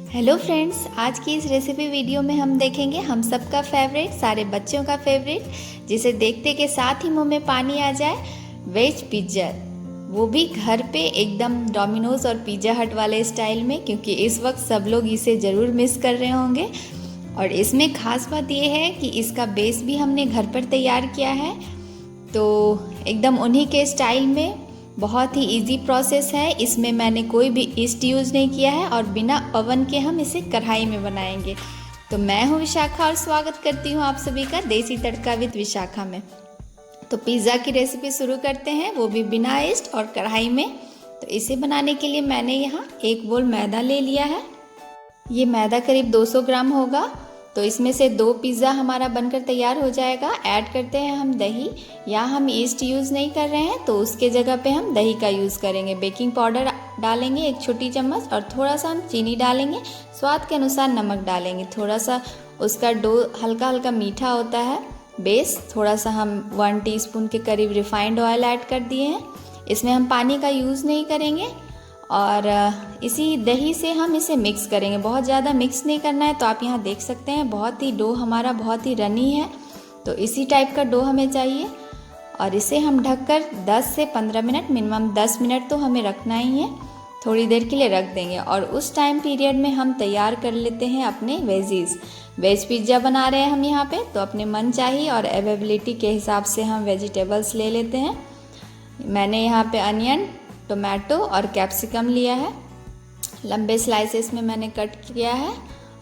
Hello friends, आज की इस रेसिपी वीडियो में हम देखेंगे हम सबका फेवरेट, सारे बच्चों का फेवरेट, जिसे देखते के साथ ही मुंह में पानी आ जाए, वेज पिज्ज़ा। वो भी घर पे एकदम डोमिनोज और पिज़्ज़ा हट वाले स्टाइल में, क्योंकि इस वक्त सब लोग इसे ज़रूर मिस कर रहे होंगे। और इसमें ख़ास बात यह है कि इसका बेस भी हमने घर पर तैयार किया है, तो एकदम उन्हीं के स्टाइल में बहुत ही इजी प्रोसेस है। इसमें मैंने कोई भी ईस्ट यूज़ नहीं किया है और बिना ओवन के हम इसे कढ़ाई में बनाएंगे। तो मैं हूँ विशाखा और स्वागत करती हूँ आप सभी का देसी तड़का विद विशाखा में। तो पिज़्ज़ा की रेसिपी शुरू करते हैं, वो भी बिना ईस्ट और कढ़ाई में। तो इसे बनाने के लिए मैंने यहाँ 1 बोल मैदा ले लिया है। ये मैदा करीब 200 ग्राम होगा। तो इसमें से 2 पिज़्ज़ा हमारा बनकर तैयार हो जाएगा। ऐड करते हैं हम दही। यहाँ हम ईस्ट यूज़ नहीं कर रहे हैं, तो उसके जगह पे हम दही का यूज़ करेंगे। बेकिंग पाउडर डालेंगे 1 छोटी चम्मच और थोड़ा सा हम चीनी डालेंगे। स्वाद के अनुसार नमक डालेंगे। थोड़ा सा उसका डो हल्का हल्का मीठा होता है बेस। थोड़ा सा हम 1 टीस्पून के करीब रिफाइंड ऑयल ऐड कर दिए हैं। इसमें हम पानी का यूज़ नहीं करेंगे और इसी दही से हम इसे मिक्स करेंगे। बहुत ज़्यादा मिक्स नहीं करना है। तो आप यहाँ देख सकते हैं बहुत ही डो हमारा बहुत ही रनी है, तो इसी टाइप का डो हमें चाहिए। और इसे हम ढककर 10 से 15 मिनट, मिनिमम 10 मिनट तो हमें रखना ही है, थोड़ी देर के लिए रख देंगे। और उस टाइम पीरियड में हम तैयार कर लेते हैं अपने वेजीज। वेज पिज़्ज़ा बना रहे हैं हम यहाँ पे, तो अपने मन चाहिए और अवेलेबिलिटी के हिसाब से हम वेजिटेबल्स ले लेते हैं। मैंने यहाँ पे अनियन, टोमेटो और कैप्सिकम लिया है, लंबे स्लाइसेस में मैंने कट किया है।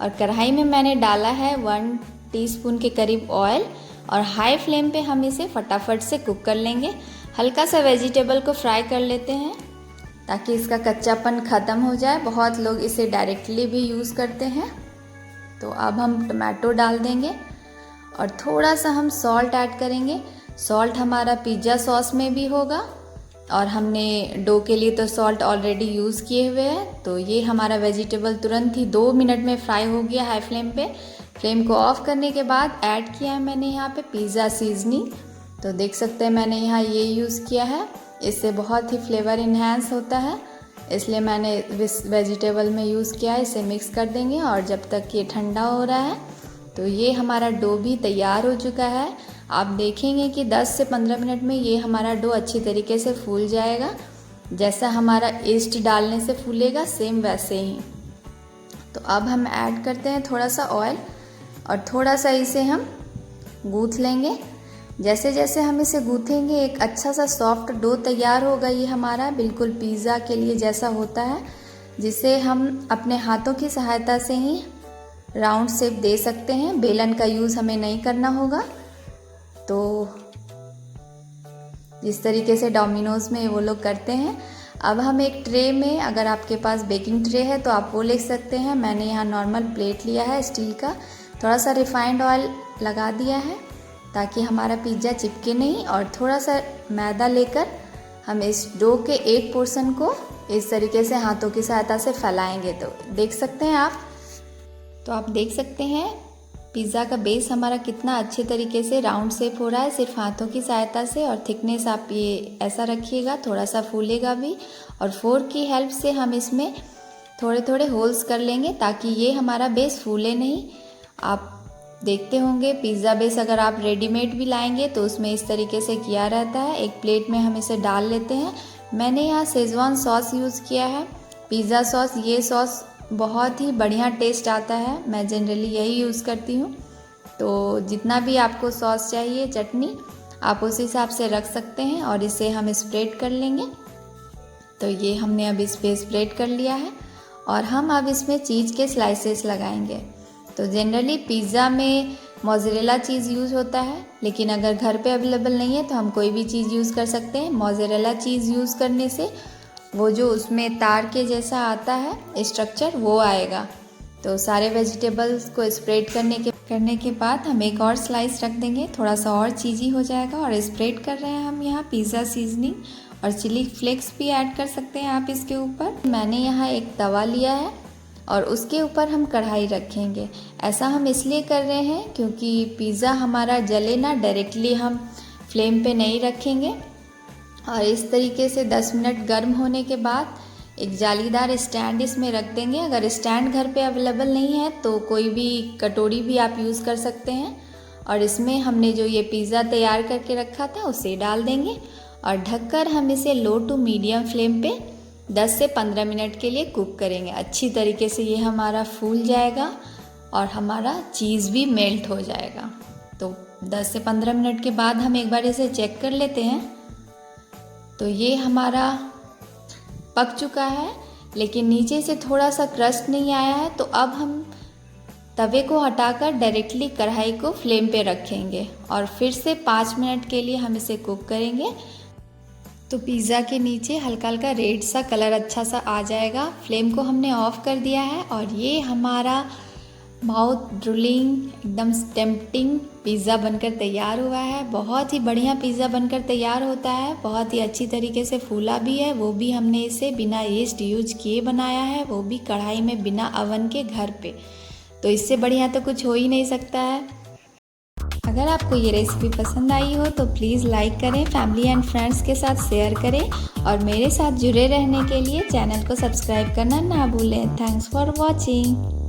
और कढ़ाई में मैंने डाला है 1 टीस्पून के करीब ऑयल और हाई फ्लेम पे हम इसे फटाफट से कुक कर लेंगे। हल्का सा वेजिटेबल को फ्राई कर लेते हैं ताकि इसका कच्चापन ख़त्म हो जाए। बहुत लोग इसे डायरेक्टली भी यूज़ करते हैं। तो अब हम टोमेटो डाल देंगे और थोड़ा सा हम सॉल्ट ऐड करेंगे। सॉल्ट हमारा पिज़्ज़ा सॉस में भी होगा और हमने डो के लिए तो सॉल्ट ऑलरेडी यूज़ किए हुए हैं। तो ये हमारा वेजिटेबल तुरंत ही 2 मिनट में फ्राई हो गया हाई फ्लेम पे। फ्लेम को ऑफ करने के बाद ऐड किया है मैंने यहाँ पे पिज़्ज़ा सीजनिंग। तो देख सकते हैं मैंने यहाँ ये यूज़ किया है। इससे बहुत ही फ्लेवर इन्हेंस होता है, इसलिए मैंने वेजिटेबल में यूज़ किया है। इसे मिक्स कर देंगे और जब तक ये ठंडा हो रहा है, तो ये हमारा डो भी तैयार हो चुका है। आप देखेंगे कि 10 से 15 मिनट में ये हमारा डो अच्छी तरीके से फूल जाएगा। जैसा हमारा ईस्ट डालने से फूलेगा, सेम वैसे ही। तो अब हम ऐड करते हैं थोड़ा सा ऑयल और थोड़ा सा इसे हम गूँथ लेंगे। जैसे जैसे हम इसे गूँथेंगे एक अच्छा सा सॉफ्ट डो तैयार होगा। ये हमारा बिल्कुल पिज़्ज़ा के लिए जैसा होता है, जिसे हम अपने हाथों की सहायता से ही राउंड शेप दे सकते हैं। बेलन का यूज़ हमें नहीं करना होगा। तो जिस तरीके से डोमिनोज में वो लोग करते हैं। अब हम एक ट्रे में, अगर आपके पास बेकिंग ट्रे है तो आप वो ले सकते हैं। मैंने यहाँ नॉर्मल प्लेट लिया है स्टील का। थोड़ा सा रिफाइंड ऑयल लगा दिया है ताकि हमारा पिज़्ज़ा चिपके नहीं। और थोड़ा सा मैदा लेकर हम इस डो के एक पोर्शन को इस तरीके से हाथों की सहायता से फैलाएंगे। तो देख सकते हैं आप। तो आप देख सकते हैं पिज़्ज़ा का बेस हमारा कितना अच्छे तरीके से राउंड शेप हो रहा है सिर्फ हाथों की सहायता से। और थिकनेस आप ये ऐसा रखिएगा, थोड़ा सा फूलेगा भी। और फोर्क की हेल्प से हम इसमें थोड़े थोड़े होल्स कर लेंगे ताकि ये हमारा बेस फूले नहीं। आप देखते होंगे पिज़्ज़ा बेस अगर आप रेडीमेड भी लाएंगे तो उसमें इस तरीके से किया रहता है। एक प्लेट में हम इसे डाल लेते हैं। मैंने यहाँ शेज़वान सॉस यूज़ किया है, पिज़्ज़ा सॉस। ये सॉस बहुत ही बढ़िया टेस्ट आता है, मैं जनरली यही यूज़ करती हूँ। तो जितना भी आपको सॉस चाहिए, चटनी, आप उस हिसाब से रख सकते हैं। और इसे हम स्प्रेड कर लेंगे। तो ये हमने अब इस पर स्प्रेड कर लिया है और हम अब इसमें चीज़ के स्लाइसेस लगाएंगे। तो जनरली पिज़्ज़ा में मोज़रेला चीज़ यूज़ होता है, लेकिन अगर घर पे अवेलेबल नहीं है तो हम कोई भी चीज़ यूज़ कर सकते हैं। मोज़रेला चीज़ यूज़ करने से वो जो उसमें तार के जैसा आता है स्ट्रक्चर, वो आएगा। तो सारे वेजिटेबल्स को स्प्रेड करने के बाद हम एक और स्लाइस रख देंगे, थोड़ा सा और चीज़ी हो जाएगा। और स्प्रेड कर रहे हैं हम यहाँ पिज़्ज़ा सीजनिंग और चिली फ्लेक्स भी ऐड कर सकते हैं आप इसके ऊपर। मैंने यहाँ एक तवा लिया है और उसके ऊपर हम कढ़ाई रखेंगे। ऐसा हम इसलिए कर रहे हैं क्योंकि पिज़्ज़ा हमारा जले ना, डायरेक्टली हम फ्लेम पे नहीं रखेंगे। और इस तरीके से 10 मिनट गर्म होने के बाद एक जालीदार स्टैंड इसमें रख देंगे। अगर स्टैंड घर पे अवेलेबल नहीं है तो कोई भी कटोरी भी आप यूज़ कर सकते हैं। और इसमें हमने जो ये पिज़्ज़ा तैयार करके रखा था उसे डाल देंगे और ढककर हम इसे लो टू मीडियम फ्लेम पे 10 से 15 मिनट के लिए कुक करेंगे। अच्छी तरीके से ये हमारा फूल जाएगा और हमारा चीज़ भी मेल्ट हो जाएगा। तो 10 से 15 मिनट के बाद हम एक बार इसे चेक कर लेते हैं। तो ये हमारा पक चुका है, लेकिन नीचे से थोड़ा सा क्रस्ट नहीं आया है। तो अब हम तवे को हटाकर डायरेक्टली कढ़ाई को फ्लेम पे रखेंगे और फिर से 5 मिनट के लिए हम इसे कुक करेंगे। तो पिज़्ज़ा के नीचे हल्का हल्का रेड सा कलर अच्छा सा आ जाएगा। फ्लेम को हमने ऑफ कर दिया है और ये हमारा माउथ ड्रिलिंग एकदम टेम्पटिंग पिज़्ज़ा बनकर तैयार हुआ है। बहुत ही बढ़िया पिज़्ज़ा बनकर तैयार होता है, बहुत ही अच्छी तरीके से फूला भी है। वो भी हमने इसे बिना यीस्ट यूज किए बनाया है, वो भी कढ़ाई में बिना अवन के घर पे। तो इससे बढ़िया तो कुछ हो ही नहीं सकता है। अगर आपको ये रेसिपी पसंद आई हो तो प्लीज़ लाइक करें, फैमिली एंड फ्रेंड्स के साथ शेयर करें और मेरे साथ जुड़े रहने के लिए चैनल को सब्सक्राइब करना ना भूलें। Thanks for watching.